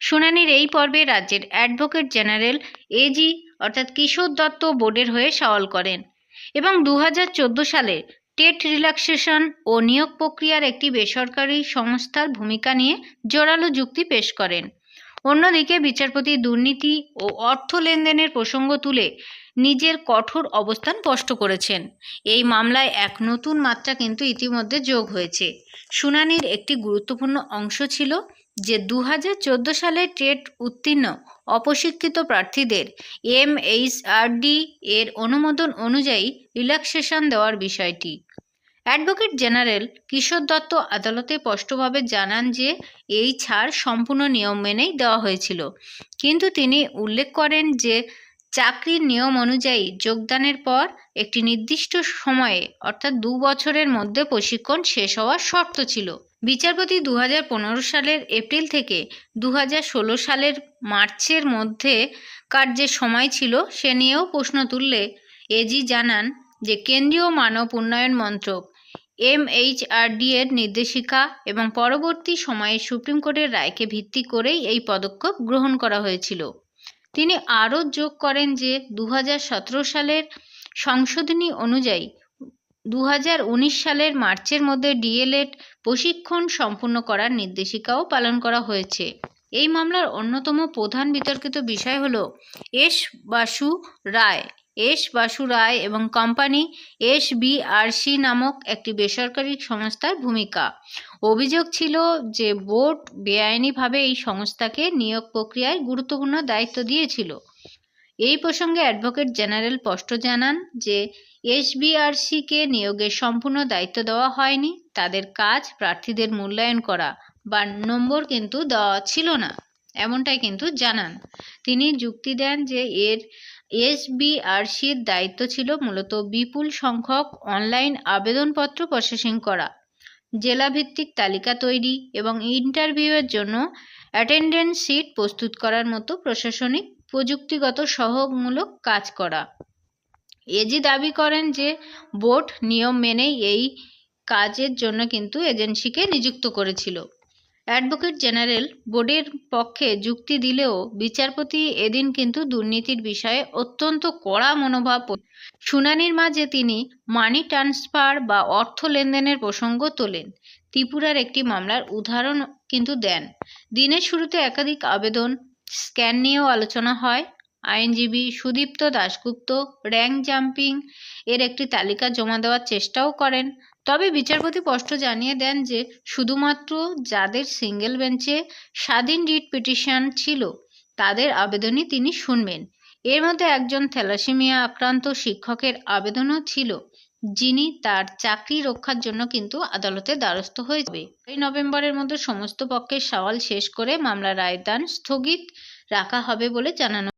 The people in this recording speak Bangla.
শুনানির এই পর্বে রাজ্যের অ্যাডভোকেট জেনারেল এজি অর্থাৎ কিশোর দত্ত বোর্ডের হয়ে সওয়াল করেন এবং 2014 সালে টেট রিল্যাক্সেশন ও নিয়োগ প্রক্রিয়ার একটি বেসরকারি সংস্থার ভূমিকা নিয়ে জোরালো যুক্তি পেশ করেন। অন্যদিকে বিচারপতি দুর্নীতি ও অর্থ লেনদেনের প্রসঙ্গ তুলে নিজের কঠোর অবস্থান স্পষ্ট করেছেন। এই মামলায় এক নতুন মাত্রা কিন্তু ইতিমধ্যে যোগ হয়েছে। শুনানির একটি গুরুত্বপূর্ণ অংশ ছিল যে 2014 সালে টেট উত্তীর্ণ অপ্রশিক্ষিত প্রার্থীদের এমএইচআরডি এর অনুমোদন অনুযায়ী রিল্যাক্সেশন দেওয়ার বিষয়টি। অ্যাডভোকেট জেনারেল কিশোর দত্ত আদালতে স্পষ্টভাবে জানান যে এই ছাড় সম্পূর্ণ নিয়ম মেনেই দেওয়া হয়েছিল, কিন্তু তিনি উল্লেখ করেন যে চাকরির নিয়ম অনুযায়ী যোগদানের পর একটি নির্দিষ্ট সময়ে অর্থাৎ 2 বছরের মধ্যে প্রশিক্ষণ শেষ হওয়ার শর্ত ছিল। বিচারপতি 2015 সালের এপ্রিল থেকে 2016 সালের মার্চের মধ্যে কার যে সময় ছিল সে নিয়েও প্রশ্ন তুললে এজি জানান যে কেন্দ্রীয় মানব উন্নয়ন মন্ত্রক এমএইচআরডি এর নির্দেশিকা এবং পরবর্তী সময়ে সুপ্রিম কোর্টের রায়কে ভিত্তি করেই এই পদক্ষেপ গ্রহণ করা হয়েছিল। তিনি আরও যোগ করেন যে 2017 সালের সংশোধনী অনুযায়ী 2019 সালের মার্চের মধ্যে ডিএলএড প্রশিক্ষণ সম্পূর্ণ করার নির্দেশিকাও পালন করা হয়েছে। এই মামলার অন্যতম প্রধান বিতর্কিত বিষয় হল এস বাসু রায় এবং কোম্পানি এসবিআরসি নামক একটি বেসরকারি সংস্থার ভূমিকা। অভিযোগ ছিল যে বোর্ড বেআইনিভাবে এই সংস্থাকে নিয়োগ প্রক্রিয়ায় গুরুত্বপূর্ণ দায়িত্ব দিয়েছিল। এই প্রসঙ্গে অ্যাডভোকেট জেনারেল স্পষ্ট জানান যে এসবিআরসিকে নিয়োগের সম্পূর্ণ দায়িত্ব দেওয়া হয়নি, তাদের কাজ প্রার্থীদের মূল্যায়ন করা বা নম্বর কিন্তু দেওয়া ছিল না, এমনটাই কিন্তু জানান। তিনি যুক্তি দেন যে এসবিআরসির দায়িত্ব ছিল মূলত বিপুল সংখ্যক অনলাইন আবেদনপত্র প্রসেসিং করা, জেলাভিত্তিক তালিকা তৈরি এবং ইন্টারভিউয়ের জন্য অ্যাটেন্ডেন্স শিট প্রস্তুত করার মতো প্রশাসনিক প্রযুক্তিগত সহযোগমূলক কাজ করা। এজি দাবি করেন যে বোর্ড নিয়ম মেনেই এই কাজের জন্য কিন্তু এজেন্সিকে নিযুক্ত করেছিল। অ্যাডভোকেট জেনারেল বোর্ডের পক্ষে যুক্তি দিলেও বিচারপতি এদিন কিন্তু দুর্নীতির বিষয়ে অত্যন্ত কড়া মনোভাব। শুনানির মাঝে তিনি মানি ট্রান্সফার বা অর্থ লেনদেনের প্রসঙ্গ তোলেন। ত্রিপুরার একটি মামলার উদাহরণ কিন্তু দেন। দিনের শুরুতে একাধিক আবেদন স্ক্যান নিয়েও আলোচনা হয়। আইনজীবী সুদীপ্ত দাশগুপ্ত র্যাঙ্ক জাম্পিং এর একটি তালিকা জমা দেওয়ার চেষ্টাও করেন, তবে বিচারপতি স্পষ্ট জানিয়ে দেন যে শুধুমাত্র যাদের সিঙ্গেল বেঞ্চে স্বাধীন রিট পিটিশন ছিল তাদের আবেদনই তিনি শুনবেন। এর মধ্যে একজন থ্যালাসেমিয়া আক্রান্ত শিক্ষকের আবেদনও ছিল, যিনি তার চাকরি রক্ষার জন্য কিন্তু আদালতের দ্বারস্থ হয়েছে। 2 নভেম্বরের মধ্যে সমস্ত পক্ষের সওয়াল শেষ করে মামলার রায়দান স্থগিত রাখা হবে বলে জানানো